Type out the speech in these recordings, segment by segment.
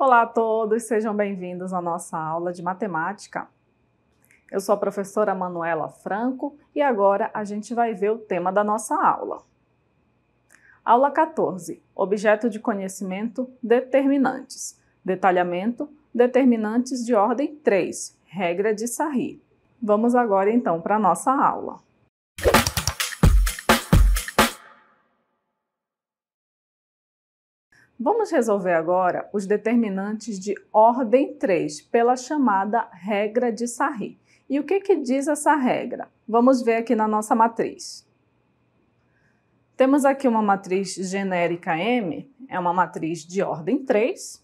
Olá a todos, sejam bem-vindos à nossa aula de matemática. Eu sou a professora Manuela Franco e agora a gente vai ver o tema da nossa aula. Aula 14, objeto de conhecimento, determinantes. Detalhamento, determinantes de ordem 3, regra de Sarry. Vamos agora então para a nossa aula. Vamos resolver agora os determinantes de ordem 3, pela chamada regra de Sarry. E o que diz essa regra? Vamos ver aqui na nossa matriz. Temos aqui uma matriz genérica M, é uma matriz de ordem 3,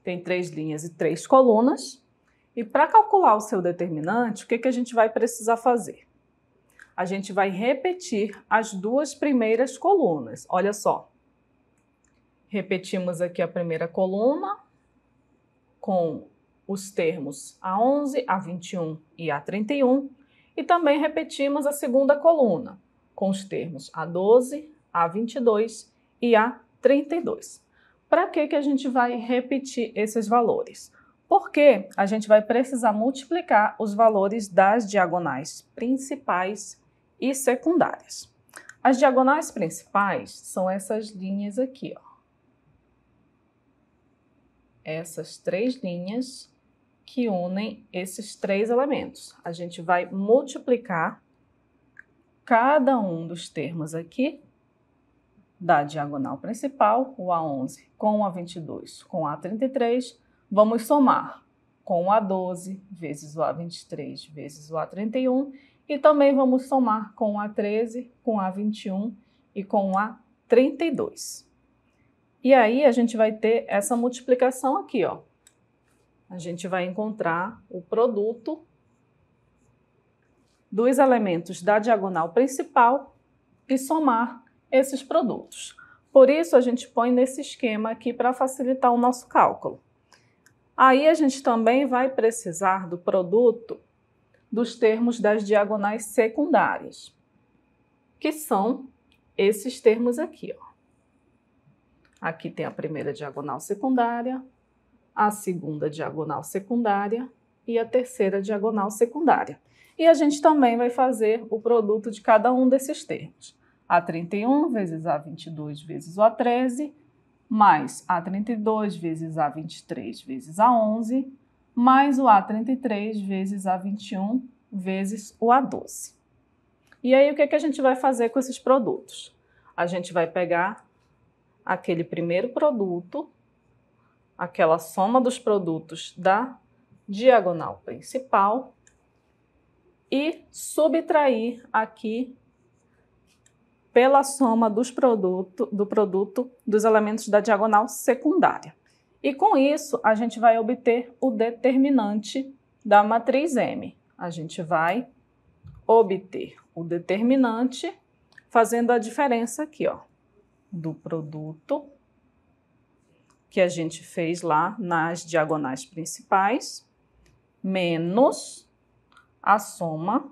tem 3 linhas e 3 colunas. E para calcular o seu determinante, o que a gente vai precisar fazer? A gente vai repetir as duas primeiras colunas, olha só. Repetimos aqui a primeira coluna com os termos A11, A21 e A31 e também repetimos a segunda coluna com os termos A12, A22 e A32. Para que a gente vai repetir esses valores? Porque a gente vai precisar multiplicar os valores das diagonais principais e secundárias. As diagonais principais são essas linhas aqui, ó. Essas 3 linhas que unem esses 3 elementos. A gente vai multiplicar cada um dos termos aqui da diagonal principal, o A11 com o A22 com o A33, vamos somar com o A12 vezes o A23 vezes o A31 e também vamos somar com o A13, com o A21 e com o A32. E aí a gente vai ter essa multiplicação aqui, ó. A gente vai encontrar o produto dos elementos da diagonal principal e somar esses produtos. Por isso a gente põe nesse esquema aqui para facilitar o nosso cálculo. Aí a gente também vai precisar do produto dos termos das diagonais secundárias, que são esses termos aqui, ó. Aqui tem a primeira diagonal secundária, a segunda diagonal secundária e a terceira diagonal secundária. E a gente também vai fazer o produto de cada um desses termos. A31 vezes A22 vezes o A13, mais A32 vezes A23 vezes A11, mais o A33 vezes A21 vezes o A12. E aí o que a gente vai fazer com esses produtos? A gente vai pegar aquele primeiro produto, aquela soma dos produtos da diagonal principal e subtrair aqui pela soma do produto dos elementos da diagonal secundária. E com isso, a gente vai obter o determinante da matriz M. A gente vai obter o determinante fazendo a diferença aqui, ó, do produto que a gente fez lá nas diagonais principais, menos a soma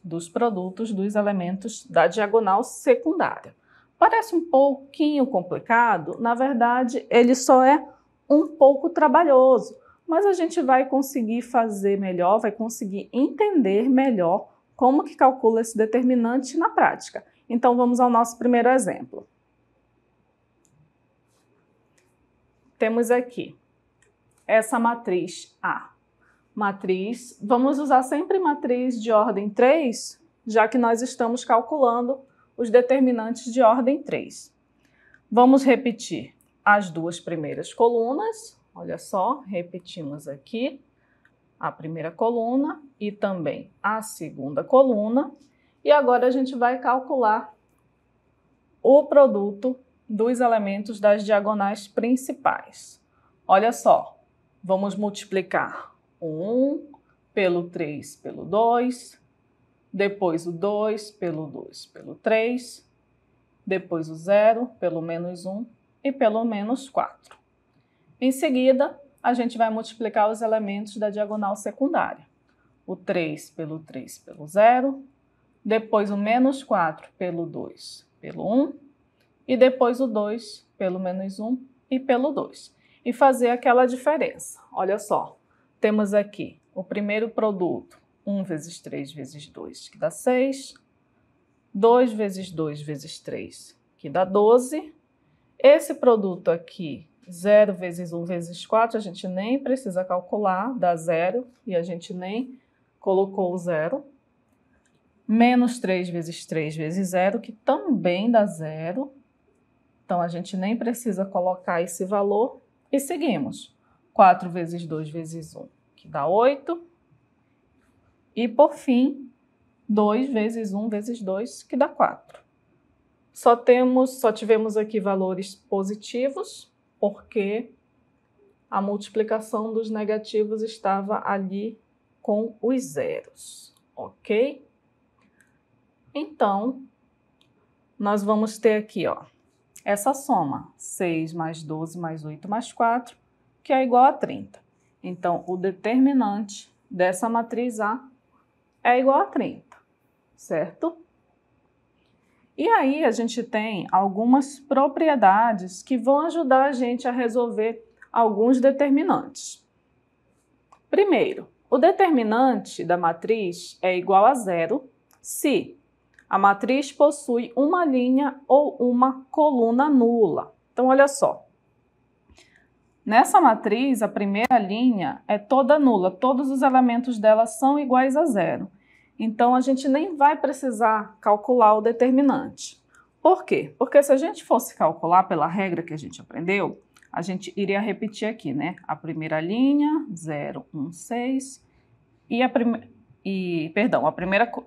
dos produtos dos elementos da diagonal secundária. Parece um pouquinho complicado, na verdade ele só é um pouco trabalhoso, mas a gente vai conseguir fazer melhor, vai conseguir entender melhor como que calcula esse determinante na prática. Então vamos ao nosso primeiro exemplo. Temos aqui essa matriz A. Vamos usar sempre matriz de ordem 3, já que nós estamos calculando os determinantes de ordem 3. Vamos repetir as duas primeiras colunas, olha só, repetimos aqui a primeira coluna e também a segunda coluna. E agora a gente vai calcular o produto dos elementos das diagonais principais. Olha só, vamos multiplicar o 1 pelo 3 pelo 2, depois o 2 pelo 2 pelo 3, depois o 0 pelo menos 1 e pelo menos 4. Em seguida, a gente vai multiplicar os elementos da diagonal secundária. O 3 pelo 3 pelo 0, depois o menos 4 pelo 2 pelo 1 e depois o 2 pelo menos 1 e pelo 2. e fazer aquela diferença. Olha só, temos aqui o primeiro produto, 1 vezes 3 vezes 2, que dá 6. 2 vezes 2 vezes 3, que dá 12. Esse produto aqui, 0 vezes 1 vezes 4, a gente nem precisa calcular, dá 0, e a gente nem colocou o 0. Menos 3 vezes 3 vezes 0, que também dá 0. Então, a gente nem precisa colocar esse valor. E seguimos. 4 vezes 2 vezes 1, que dá 8. E, por fim, 2 vezes 1 vezes 2, que dá 4. Só tivemos aqui valores positivos, porque a multiplicação dos negativos estava ali com os zeros, ok? Então, nós vamos ter aqui, ó, essa soma, 6 mais 12 mais 8 mais 4, que é igual a 30. Então, o determinante dessa matriz A é igual a 30, certo? E aí, a gente tem algumas propriedades que vão ajudar a gente a resolver alguns determinantes. Primeiro, o determinante da matriz é igual a 0 se a matriz possui uma linha ou uma coluna nula. Então, olha só. Nessa matriz, a primeira linha é toda nula, todos os elementos dela são iguais a 0. Então, a gente nem vai precisar calcular o determinante. Por quê? Porque se a gente fosse calcular pela regra que a gente aprendeu, a gente iria repetir aqui, né? A primeira linha, 0, 1, 6, a primeira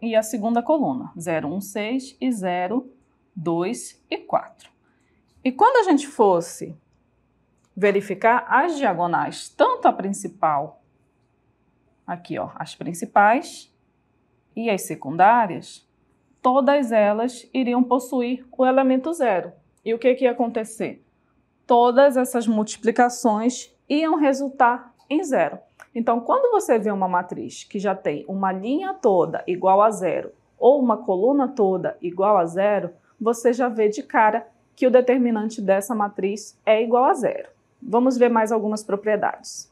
e a segunda coluna, 0, 1, 6 e 0, 2 e 4. E quando a gente fosse verificar as diagonais, tanto a principal, aqui ó, as principais e as secundárias, todas elas iriam possuir o elemento 0. E o que ia acontecer? Todas essas multiplicações iam resultar em 0. Então, quando você vê uma matriz que já tem uma linha toda igual a 0 ou uma coluna toda igual a 0, você já vê de cara que o determinante dessa matriz é igual a 0. Vamos ver mais algumas propriedades.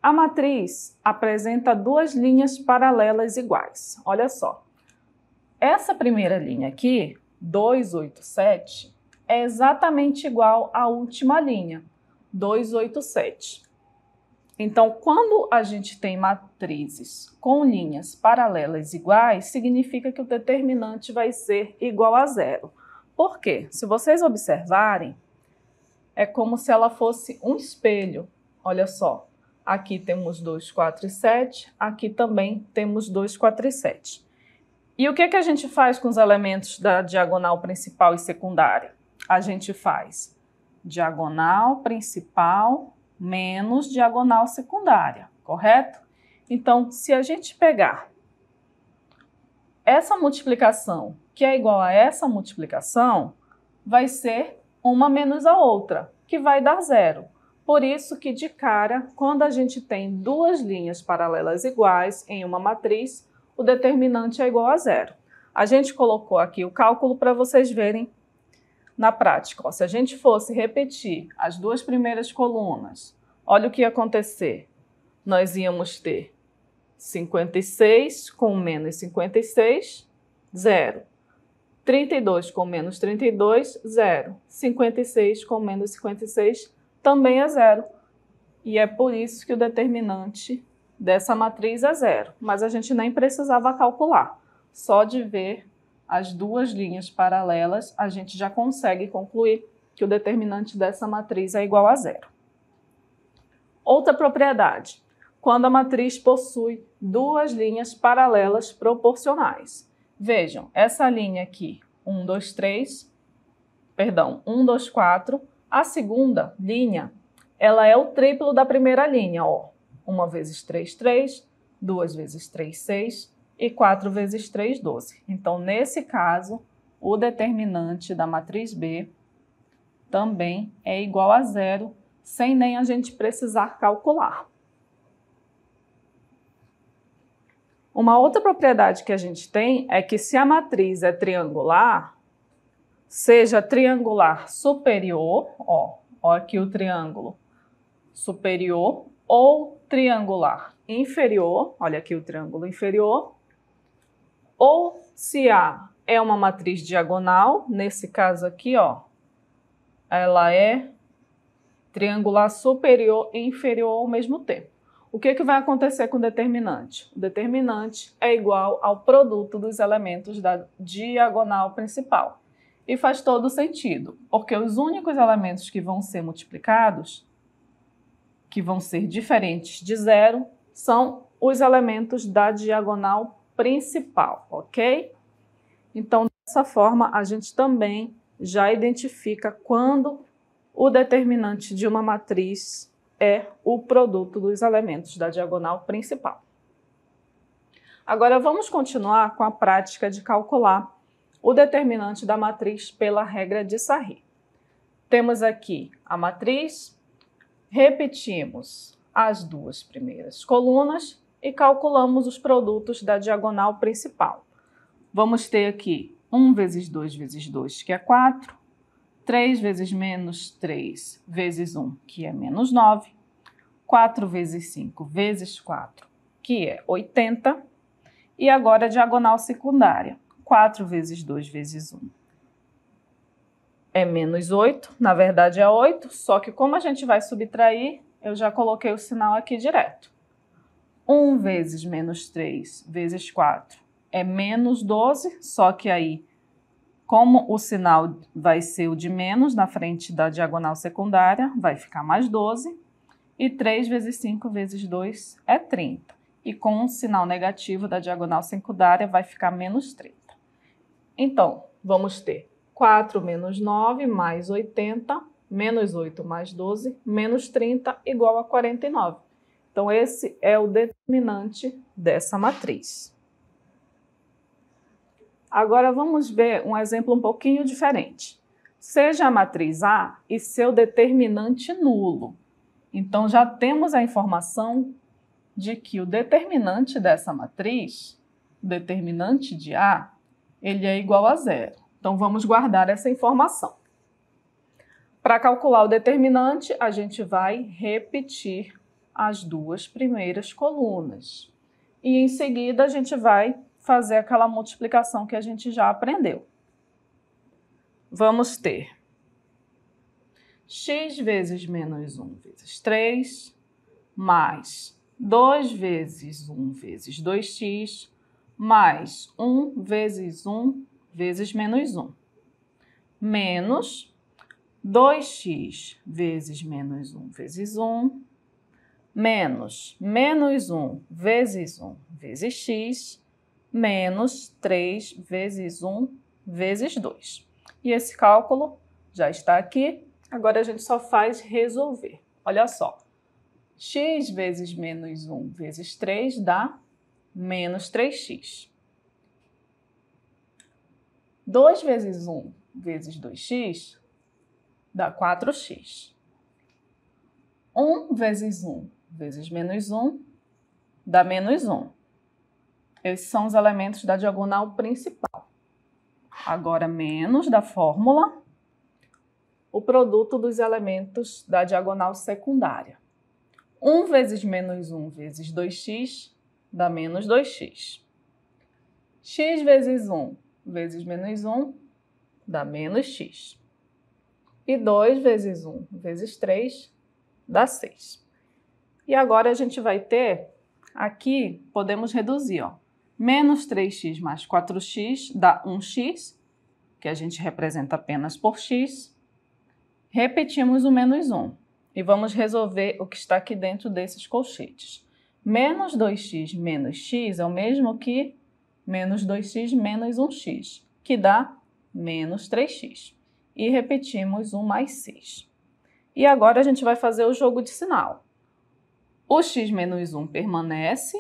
A matriz apresenta duas linhas paralelas iguais. Olha só. Essa primeira linha aqui, 2, 8, 7, é exatamente igual à última linha, 2, 8, 7. Então, quando a gente tem matrizes com linhas paralelas iguais, significa que o determinante vai ser igual a 0. Por quê? Se vocês observarem, é como se ela fosse um espelho. Olha só, aqui temos 2, 4 e 7, aqui também temos 2, 4 e 7. E o que a gente faz com os elementos da diagonal principal e secundária? A gente faz diagonal principal menos diagonal secundária, correto? Então, se a gente pegar essa multiplicação, que é igual a essa multiplicação, vai ser uma menos a outra, que vai dar 0. Por isso que, de cara, quando a gente tem duas linhas paralelas iguais em uma matriz, o determinante é igual a 0. A gente colocou aqui o cálculo para vocês verem na prática. Ó, se a gente fosse repetir as duas primeiras colunas, olha o que ia acontecer. Nós íamos ter 56 com menos 56, 0. 32 com menos 32, 0. 56 com menos 56 também é 0. E é por isso que o determinante dessa matriz é 0. Mas a gente nem precisava calcular. Só de ver as duas linhas paralelas, a gente já consegue concluir que o determinante dessa matriz é igual a 0. Outra propriedade. Quando a matriz possui duas linhas paralelas proporcionais. Vejam, essa linha aqui, 1, 2, 4, a segunda linha, ela é o triplo da primeira linha, ó. 1 vezes 3, 3, 2 vezes 3, 6 e 4 vezes 3, 12. Então, nesse caso, o determinante da matriz B também é igual a 0, sem nem a gente precisar calcular. Uma outra propriedade que a gente tem é que se a matriz é triangular, seja triangular superior, ó aqui o triângulo superior, ou triangular inferior, olha aqui o triângulo inferior, ou se A é uma matriz diagonal, nesse caso aqui, ó, ela é triangular superior e inferior ao mesmo tempo. O que vai acontecer com o determinante? O determinante é igual ao produto dos elementos da diagonal principal. E faz todo sentido, porque os únicos elementos que vão ser multiplicados, que vão ser diferentes de zero, são os elementos da diagonal principal, ok? Então, dessa forma, a gente também já identifica quando o determinante de uma matriz é o produto dos elementos da diagonal principal. Agora, vamos continuar com a prática de calcular o determinante da matriz pela regra de Sarri. Temos aqui a matriz, repetimos as duas primeiras colunas e calculamos os produtos da diagonal principal. Vamos ter aqui 1 vezes 2 vezes 2, que é 4, 3 vezes menos 3 vezes 1, que é menos 9, 4 vezes 5 vezes 4, que é 80, e agora a diagonal secundária. 4 vezes 2 vezes 1 é menos 8, na verdade é 8, só que como a gente vai subtrair, eu já coloquei o sinal aqui direto. 1 vezes menos 3 vezes 4 é menos 12, só que aí, como o sinal vai ser o de menos na frente da diagonal secundária, vai ficar mais 12. E 3 vezes 5 vezes 2 é 30. E com o sinal negativo da diagonal secundária vai ficar menos 30. Então, vamos ter 4 menos 9 mais 80, menos 8 mais 12, menos 30 igual a 49. Então, esse é o determinante dessa matriz. Agora, vamos ver um exemplo um pouquinho diferente. Seja a matriz A e seu determinante nulo. Então, já temos a informação de que o determinante dessa matriz, o determinante de A, ele é igual a zero. Então, vamos guardar essa informação. Para calcular o determinante, a gente vai repetir as duas primeiras colunas. E, em seguida, a gente vai fazer aquela multiplicação que a gente já aprendeu. Vamos ter x vezes menos 1 vezes 3, mais 2 vezes 1 vezes 2x, mais 1 vezes 1 vezes menos 1, menos 2x vezes menos 1 vezes 1, menos menos 1 vezes 1 vezes x, menos 3 vezes 1 vezes 2. E esse cálculo já está aqui. Agora a gente só faz resolver. Olha só, x vezes menos 1 vezes 3 dá menos 3x. 2 vezes 1 vezes 2x dá 4x. 1 vezes 1 vezes menos 1 dá menos 1. Esses são os elementos da diagonal principal. Agora, menos da fórmula, o produto dos elementos da diagonal secundária. 1 vezes menos 1 vezes 2x dá menos 2x. X vezes 1 vezes menos 1 dá menos x. E 2 vezes 1 vezes 3 dá 6. E agora a gente vai ter, aqui podemos reduzir, ó. Menos 3x mais 4x dá 1x, que a gente representa apenas por x. Repetimos o menos 1 e vamos resolver o que está aqui dentro desses colchetes. Menos 2x menos x é o mesmo que menos 2x menos 1x, que dá menos 3x. E repetimos 1 mais 6. E agora a gente vai fazer o jogo de sinal. O x menos 1 permanece.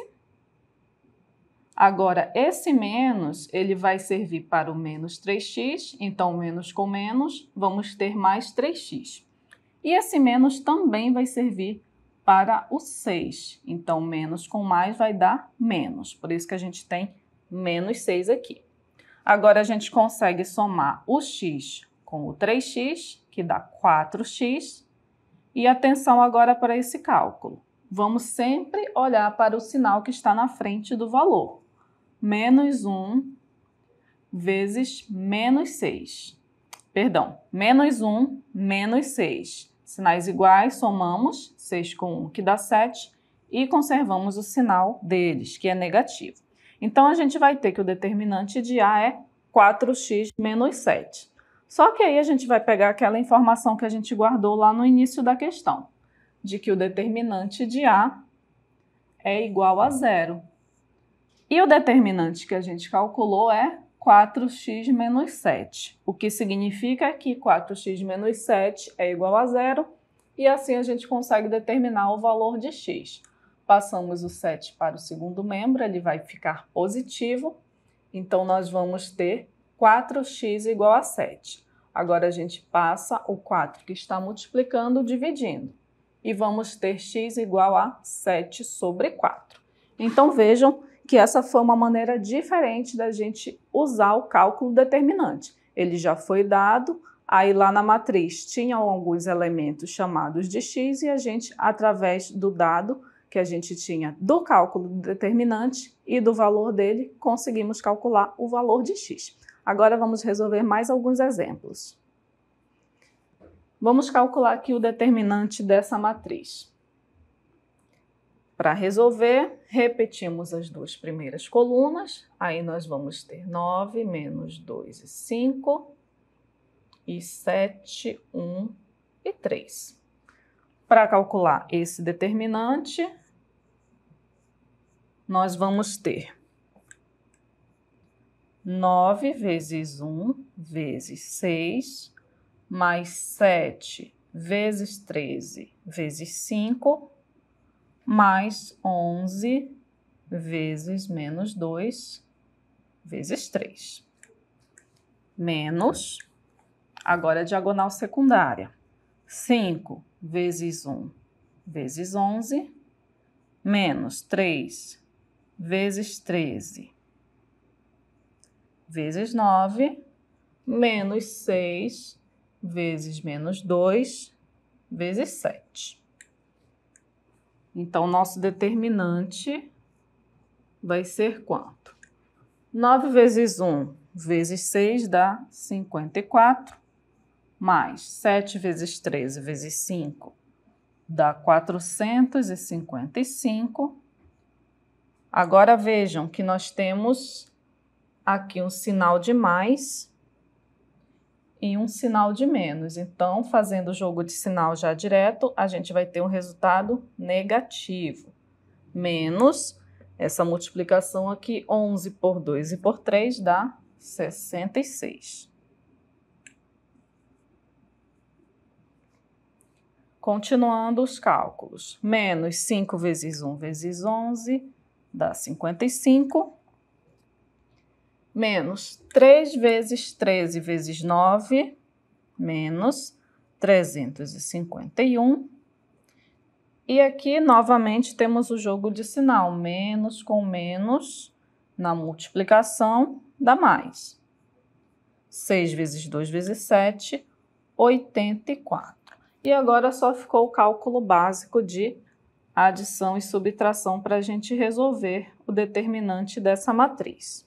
Agora, esse menos, ele vai servir para o menos 3x, então menos com menos, vamos ter mais 3x. E esse menos também vai servir para o 6, então menos com mais vai dar menos, por isso que a gente tem menos 6 aqui. Agora a gente consegue somar o x com o 3x, que dá 4x. E atenção agora para esse cálculo. Vamos sempre olhar para o sinal que está na frente do valor. Menos 1 vezes menos 6. Perdão, menos 1 menos 6. Sinais iguais, somamos 6 com 1, que dá 7, e conservamos o sinal deles, que é negativo. Então, a gente vai ter que o determinante de A é 4x menos 7. Só que aí a gente vai pegar aquela informação que a gente guardou lá no início da questão, de que o determinante de A é igual a 0. E o determinante que a gente calculou é 4x menos 7, o que significa que 4x menos 7 é igual a 0, e assim a gente consegue determinar o valor de x. Passamos o 7 para o segundo membro, ele vai ficar positivo, então nós vamos ter 4x igual a 7. Agora a gente passa o 4 que está multiplicando, dividindo, e vamos ter x igual a 7 sobre 4. Então vejam que essa foi uma maneira diferente da gente usar o cálculo determinante. Ele já foi dado, aí lá na matriz tinham alguns elementos chamados de x e a gente, através do dado que a gente tinha do cálculo determinante e do valor dele, conseguimos calcular o valor de x. Agora vamos resolver mais alguns exemplos. Vamos calcular aqui o determinante dessa matriz. Para resolver, repetimos as duas primeiras colunas, aí nós vamos ter 9 menos 2 e 5, e 7, 1 e 3. Para calcular esse determinante, nós vamos ter 9 vezes 1 vezes 6, mais 7 vezes 13 vezes 5, mais 11 vezes menos 2 vezes 3. Menos, agora a diagonal secundária, 5 vezes 1 vezes 11, menos 3 vezes 13 vezes 9, menos 6 vezes menos 2 vezes 7. Então, nosso determinante vai ser quanto? 9 vezes 1 vezes 6 dá 54, mais 7 vezes 13 vezes 5 dá 455. Agora vejam que nós temos aqui um sinal de mais e um sinal de menos. Então, fazendo o jogo de sinal já direto, a gente vai ter um resultado negativo. Menos essa multiplicação aqui, 11 por 2 e por 3 dá 66. Continuando os cálculos. Menos 5 vezes 1 vezes 11 dá 55. Menos 3 vezes 13 vezes 9, menos 351. E aqui, novamente, temos o jogo de sinal. Menos com menos, na multiplicação, dá mais. 6 vezes 2 vezes 7, 84. E agora só ficou o cálculo básico de adição e subtração para a gente resolver o determinante dessa matriz.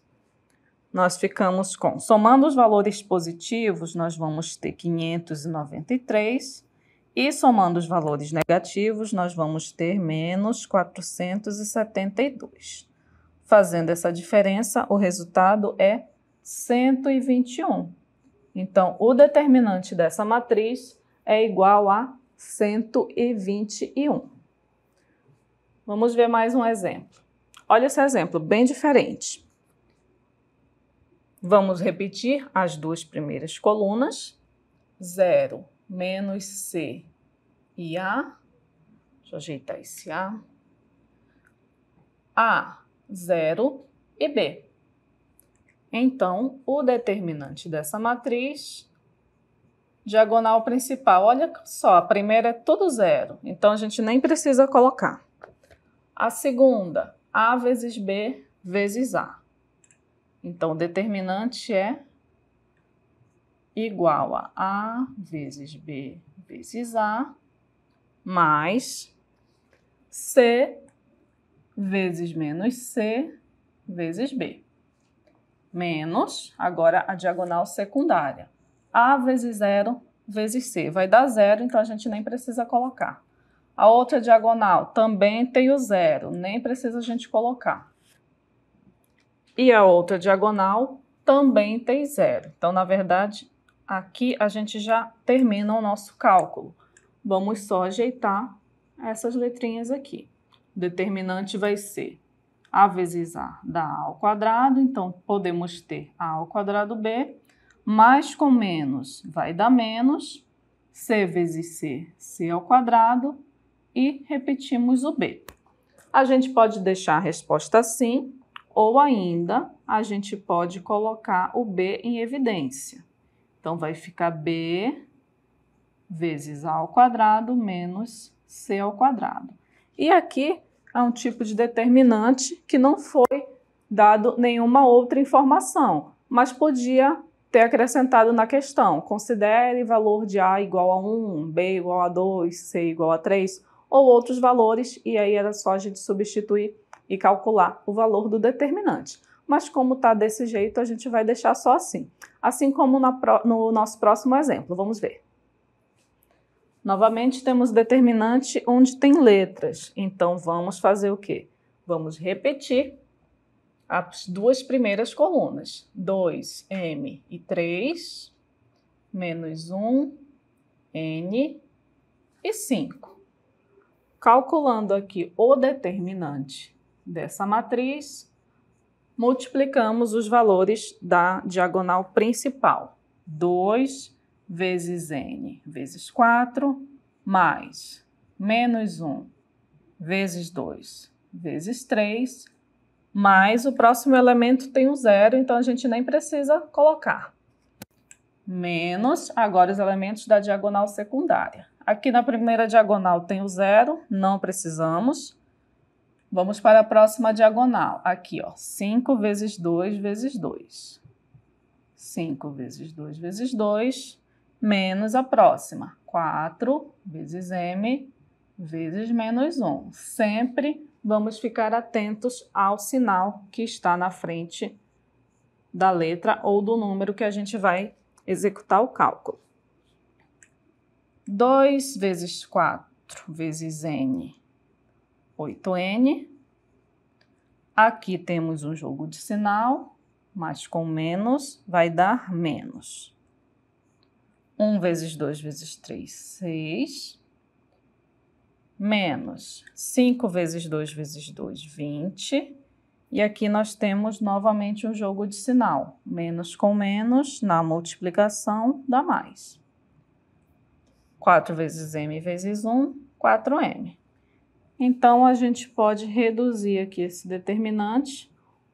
Nós ficamos com, somando os valores positivos, nós vamos ter 593, e somando os valores negativos, nós vamos ter menos 472. Fazendo essa diferença, o resultado é 121. Então, o determinante dessa matriz é igual a 121. Vamos ver mais um exemplo. Olha esse exemplo, bem diferente. Vamos repetir as duas primeiras colunas, 0, menos C e A. Deixa eu ajeitar esse A, 0 e B. Então, o determinante dessa matriz, diagonal principal, olha só, a primeira é tudo 0, então a gente nem precisa colocar. A segunda, A vezes B vezes A. Então, o determinante é igual a A vezes B vezes A, mais C vezes menos C vezes B. Menos, agora a diagonal secundária. A vezes 0 vezes C. Vai dar 0, então a gente nem precisa colocar. A outra diagonal também tem o 0, nem precisa a gente colocar. E a outra diagonal também tem 0. Então, na verdade, aqui a gente já termina o nosso cálculo. Vamos só ajeitar essas letrinhas aqui. O determinante vai ser A vezes A dá A ao quadrado, então podemos ter A ao quadrado B, mais com menos vai dar menos, C vezes C, C ao quadrado, e repetimos o B. A gente pode deixar a resposta assim, ou ainda a gente pode colocar o B em evidência. Então, vai ficar B vezes A ao quadrado menos C ao quadrado. E aqui é um tipo de determinante que não foi dado nenhuma outra informação, mas podia ter acrescentado na questão. Considere valor de A igual a 1, B igual a 2, C igual a 3, ou outros valores, e aí era só a gente substituir e calcular o valor do determinante. Mas como está desse jeito, a gente vai deixar só assim. Assim como no nosso próximo exemplo. Vamos ver. Novamente, temos determinante onde tem letras. Então, vamos fazer o quê? Vamos repetir as duas primeiras colunas. 2m e 3, menos 1, n e 5. Calculando aqui o determinante dessa matriz, multiplicamos os valores da diagonal principal. 2 vezes n vezes 4, mais menos 1 vezes 2 vezes 3, mais o próximo elemento tem um 0, então a gente nem precisa colocar. Menos, agora os elementos da diagonal secundária. Aqui na primeira diagonal tem o 0, não precisamos. Vamos para a próxima diagonal. Aqui, ó, 5 vezes 2 vezes 2. 5 vezes 2 vezes 2, menos a próxima. 4 vezes m vezes menos 1. Sempre vamos ficar atentos ao sinal que está na frente da letra ou do número que a gente vai executar o cálculo. 2 vezes 4 vezes n, 8n. Aqui temos um jogo de sinal, mas com menos vai dar menos. 1 vezes 2 vezes 3, 6. Menos 5 vezes 2 vezes 2, 20. E aqui nós temos novamente um jogo de sinal. Menos com menos, na multiplicação, dá mais. 4 vezes m vezes 1, 4m. Então, a gente pode reduzir aqui esse determinante.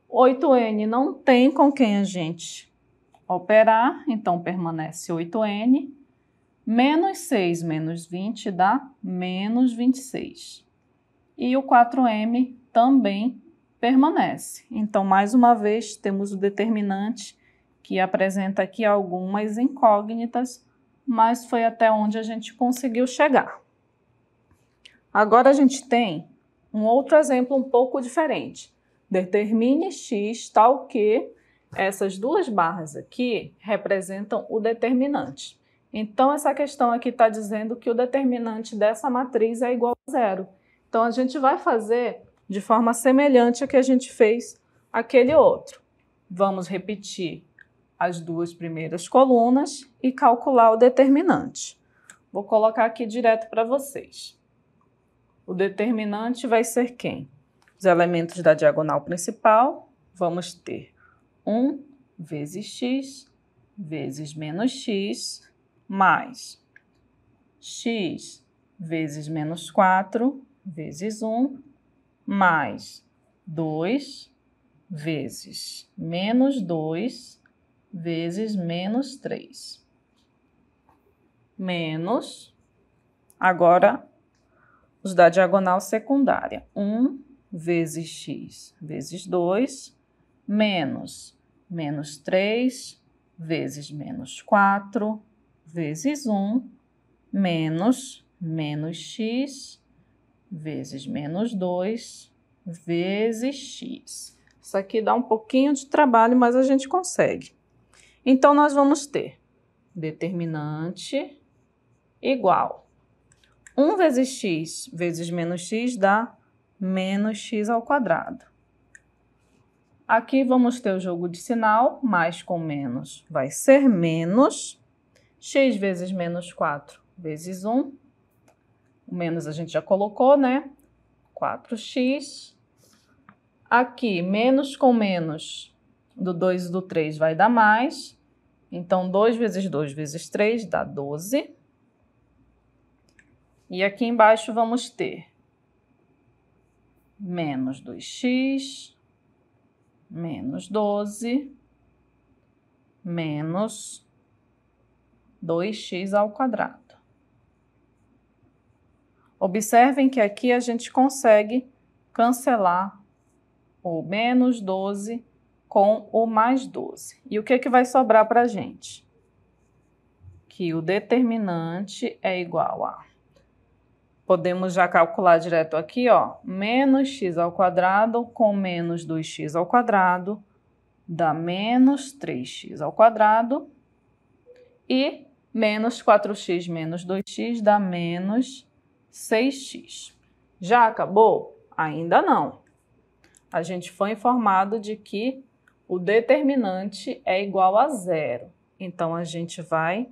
8n não tem com quem a gente operar, então permanece 8n. Menos 6 menos 20 dá menos 26. E o 4m também permanece. Então, mais uma vez, temos o determinante que apresenta aqui algumas incógnitas, mas foi até onde a gente conseguiu chegar. Agora a gente tem um outro exemplo um pouco diferente. Determine x tal que essas duas barras aqui representam o determinante. Então, essa questão aqui está dizendo que o determinante dessa matriz é igual a 0. Então, a gente vai fazer de forma semelhante a que a gente fez aquele outro. Vamos repetir as duas primeiras colunas e calcular o determinante. Vou colocar aqui direto para vocês. O determinante vai ser quem? Os elementos da diagonal principal, vamos ter 1 vezes x vezes menos x, mais x vezes menos 4 vezes 1, mais 2 vezes menos 2 vezes menos 3. Menos, agora, os da diagonal secundária. 1 vezes x vezes 2, menos menos 3 vezes menos 4 vezes 1 menos x vezes menos 2 vezes x. Isso aqui dá um pouquinho de trabalho, mas a gente consegue. Então, nós vamos ter determinante igual 1 vezes x dá menos x ao quadrado. Aqui vamos ter o jogo de sinal, mais com menos vai ser menos. X vezes menos 4 vezes 1. O menos a gente já colocou, né? 4x. Aqui, menos com menos, do 2 e do 3 vai dar mais. Então, 2 vezes 2 vezes 3 dá 12. E aqui embaixo vamos ter menos 2x, menos 12, menos 2x ao quadrado. Observem que aqui a gente consegue cancelar o menos 12 com o mais 12. E o que vai sobrar para a gente? Que o determinante é igual a... Podemos já calcular direto aqui, ó, menos x ao quadrado com menos 2x ao quadrado dá menos 3x ao quadrado e menos 4x menos 2x dá menos 6x. Já acabou? Ainda não. A gente foi informado de que o determinante é igual a zero. Então, a gente vai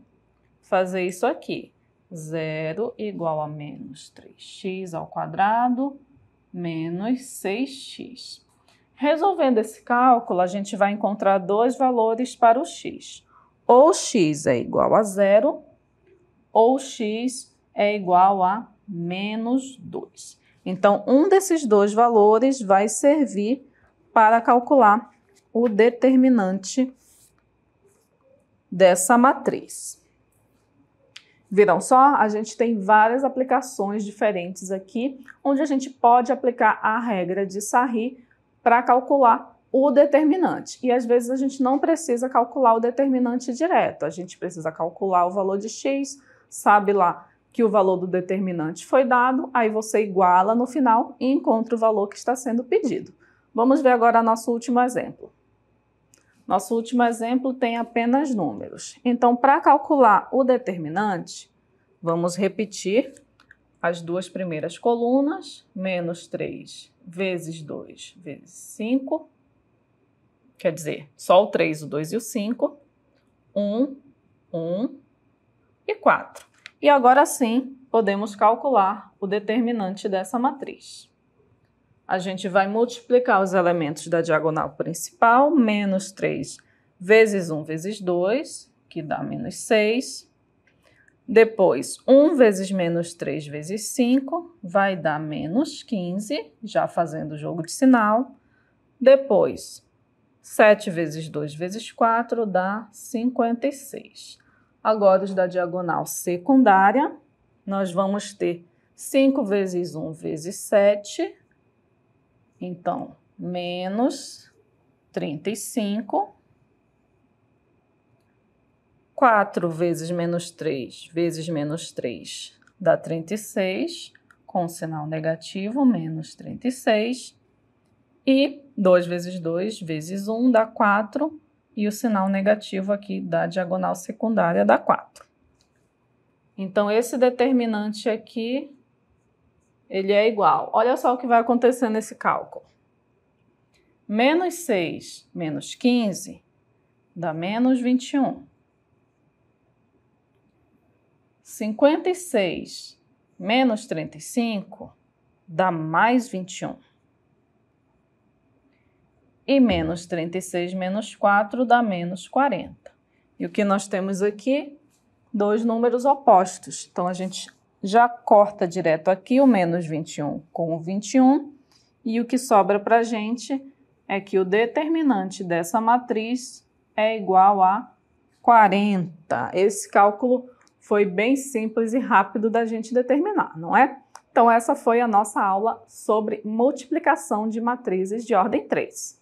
fazer isso aqui. 0 igual a menos 3x ao quadrado menos 6x. Resolvendo esse cálculo, a gente vai encontrar dois valores para o x. Ou x é igual a 0, ou x é igual a menos 2. Então, um desses dois valores vai servir para calcular o determinante dessa matriz. Viram só? A gente tem várias aplicações diferentes aqui, onde a gente pode aplicar a regra de Sarri para calcular o determinante. E às vezes a gente não precisa calcular o determinante direto, a gente precisa calcular o valor de x, sabe lá que o valor do determinante foi dado, aí você iguala no final e encontra o valor que está sendo pedido. Vamos ver agora nosso último exemplo. Nosso último exemplo tem apenas números. Então, para calcular o determinante, vamos repetir as duas primeiras colunas, menos 3 vezes 2 vezes 5, quer dizer, só o 3, o 2 e o 5, 1, 1 e 4. E agora sim, podemos calcular o determinante dessa matriz. A gente vai multiplicar os elementos da diagonal principal, menos 3 vezes 1 vezes 2, que dá menos 6. Depois, 1 vezes menos 3 vezes 5, vai dar menos 15, já fazendo o jogo de sinal. Depois, 7 vezes 2 vezes 4 dá 56. Agora, os da diagonal secundária, nós vamos ter 5 vezes 1 vezes 7, então, menos 35. 4 vezes menos 3 vezes menos 3 dá 36, com sinal negativo, menos 36. E 2 vezes 2 vezes 1 dá 4, e o sinal negativo aqui da diagonal secundária dá 4. Então, esse determinante aqui, ele é igual. Olha só o que vai acontecer nesse cálculo. Menos 6 menos 15 dá menos 21. 56 menos 35 dá mais 21. E menos 36 menos 4 dá menos 40. E o que nós temos aqui? Dois números opostos. Então, a gente já corta direto aqui o menos 21 com o 21. E o que sobra para a gente é que o determinante dessa matriz é igual a 40. Esse cálculo foi bem simples e rápido da gente determinar, não é? Então, essa foi a nossa aula sobre multiplicação de matrizes de ordem 3.